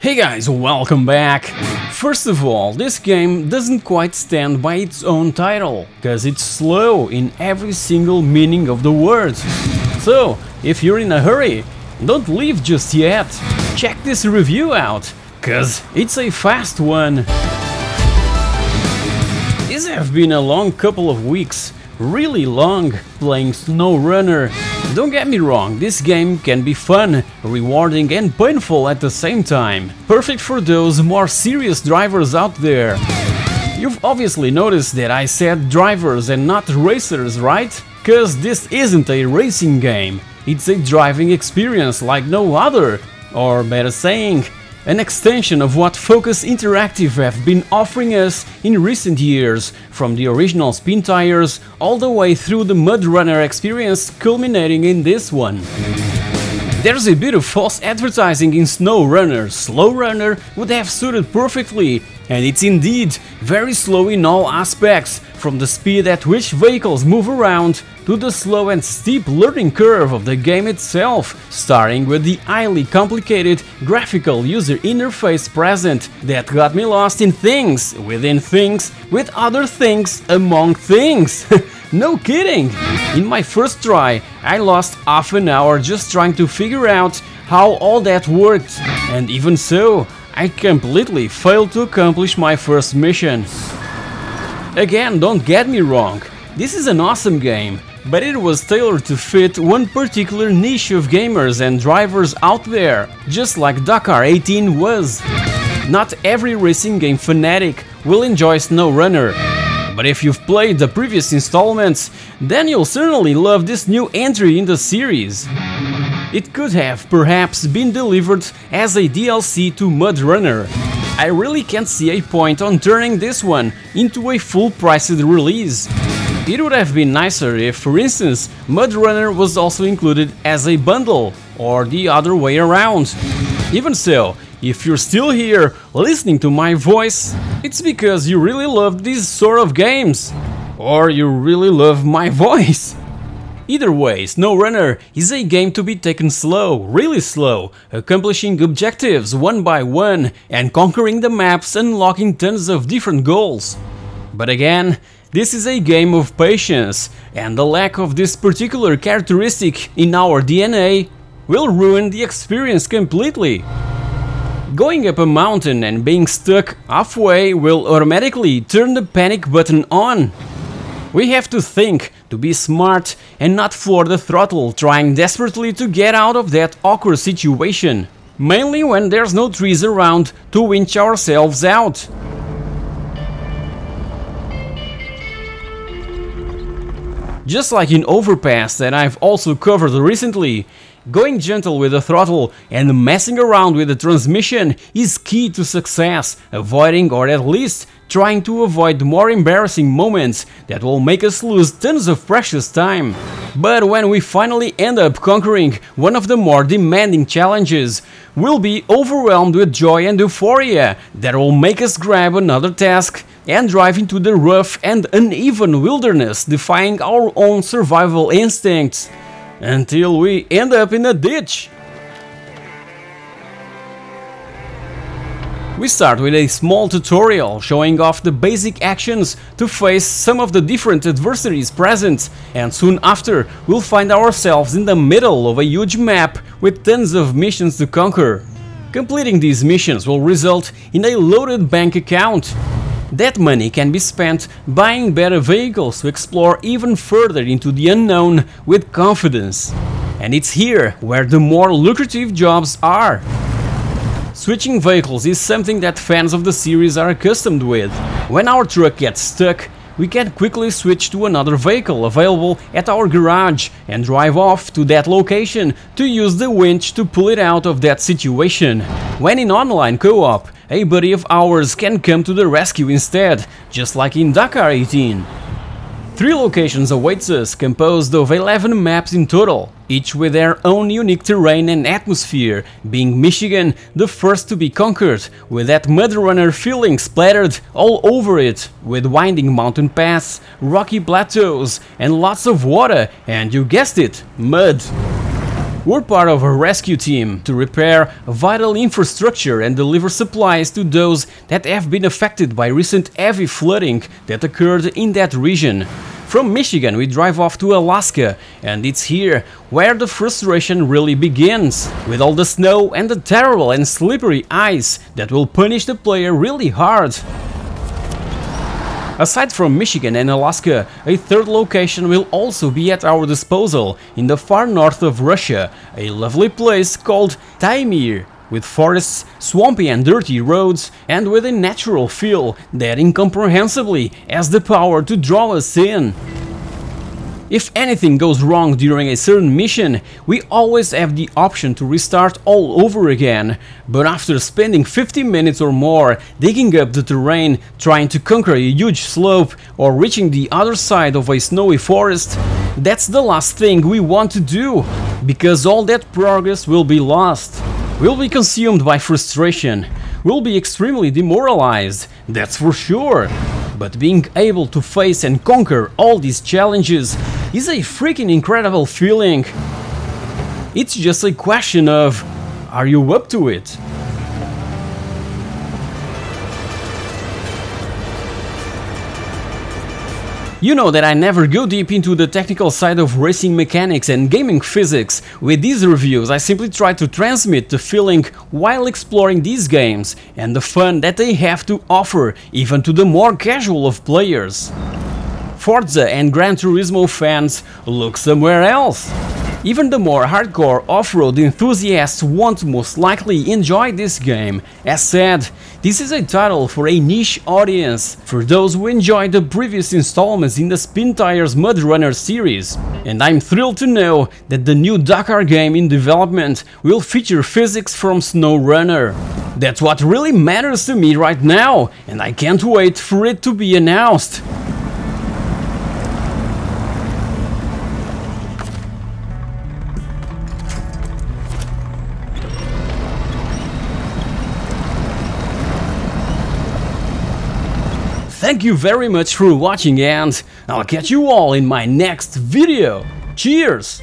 Hey guys, welcome back! First of all, this game doesn't quite stand by its own title, cause it's slow in every single meaning of the word. So, if you're in a hurry, don't leave just yet. Check this review out, cause it's a fast one. These have been a long couple of weeks, really long, playing SnowRunner. Don't get me wrong, this game can be fun, rewarding and painful at the same time. Perfect for those more serious drivers out there. You've obviously noticed that I said drivers and not racers, right? Cause this isn't a racing game, it's a driving experience like no other, or better saying, an extension of what Focus Interactive have been offering us in recent years, from the original spin tires all the way through the Mud Runner experience culminating in this one. There's a bit of false advertising in SnowRunner. SlowRunner would have suited perfectly, and it's indeed very slow in all aspects, from the speed at which vehicles move around to the slow and steep learning curve of the game itself, starting with the highly complicated graphical user interface present that got me lost in things, within things, with other things, among things. No kidding! In my first try, I lost half an hour just trying to figure out how all that worked, and even so, I completely failed to accomplish my first mission. Again, don't get me wrong, this is an awesome game, but it was tailored to fit one particular niche of gamers and drivers out there, just like Dakar 18 was. Not every racing game fanatic will enjoy SnowRunner, but if you've played the previous installments, then you'll certainly love this new entry in the series. It could have perhaps been delivered as a DLC to Mud Runner. I really can't see a point on turning this one into a full-priced release. It would have been nicer if, for instance, Mud Runner was also included as a bundle, or the other way around. Even so, if you're still here listening to my voice, it's because you really love these sort of games, or you really love my voice. Either way, SnowRunner is a game to be taken slow, really slow, accomplishing objectives one by one and conquering the maps, unlocking tons of different goals. But again, this is a game of patience, and the lack of this particular characteristic in our DNA will ruin the experience completely. Going up a mountain and being stuck halfway will automatically turn the panic button on. We have to think, to be smart, and not floor the throttle, trying desperately to get out of that awkward situation, mainly when there's no trees around to winch ourselves out. Just like in Overpass that I've also covered recently, going gentle with the throttle and messing around with the transmission is key to success, avoiding or at least trying to avoid more embarrassing moments that will make us lose tons of precious time. But when we finally end up conquering one of the more demanding challenges, we'll be overwhelmed with joy and euphoria that will make us grab another task and drive into the rough and uneven wilderness, defying our own survival instincts, until we end up in a ditch. We start with a small tutorial showing off the basic actions to face some of the different adversaries present, and soon after we'll find ourselves in the middle of a huge map with tons of missions to conquer. Completing these missions will result in a loaded bank account. That money can be spent buying better vehicles to explore even further into the unknown with confidence. And it's here where the more lucrative jobs are. Switching vehicles is something that fans of the series are accustomed with. When our truck gets stuck, we can quickly switch to another vehicle available at our garage and drive off to that location to use the winch to pull it out of that situation. When in online co-op, a buddy of ours can come to the rescue instead, just like in Dakar 18. 3 locations awaits us, composed of 11 maps in total, each with their own unique terrain and atmosphere, being Michigan the first to be conquered, with that Mud Runner feeling splattered all over it, with winding mountain paths, rocky plateaus, and lots of water, and you guessed it, mud. We're part of a rescue team to repair vital infrastructure and deliver supplies to those that have been affected by recent heavy flooding that occurred in that region. From Michigan we drive off to Alaska, and it's here where the frustration really begins, with all the snow and the terrible and slippery ice that will punish the player really hard. Aside from Michigan and Alaska, a third location will also be at our disposal in the far north of Russia, a lovely place called Taimyr, with forests, swampy and dirty roads, and with a natural feel that incomprehensibly has the power to draw us in. If anything goes wrong during a certain mission, we always have the option to restart all over again, but after spending 50 minutes or more digging up the terrain, trying to conquer a huge slope or reaching the other side of a snowy forest, that's the last thing we want to do, because all that progress will be lost. We'll be consumed by frustration, we'll be extremely demoralized, that's for sure. But being able to face and conquer all these challenges is a freaking incredible feeling. It's just a question of, are you up to it? You know that I never go deep into the technical side of racing mechanics and gaming physics. With these reviews I simply try to transmit the feeling while exploring these games and the fun that they have to offer even to the more casual of players. Forza and Gran Turismo fans, look somewhere else. Even the more hardcore off-road enthusiasts won't most likely enjoy this game. As said, this is a title for a niche audience, for those who enjoyed the previous installments in the Spin Tires MudRunner series. And I'm thrilled to know that the new Deckard game in development will feature physics from SnowRunner. That's what really matters to me right now, and I can't wait for it to be announced. Thank you very much for watching, and I'll catch you all in my next video. Cheers!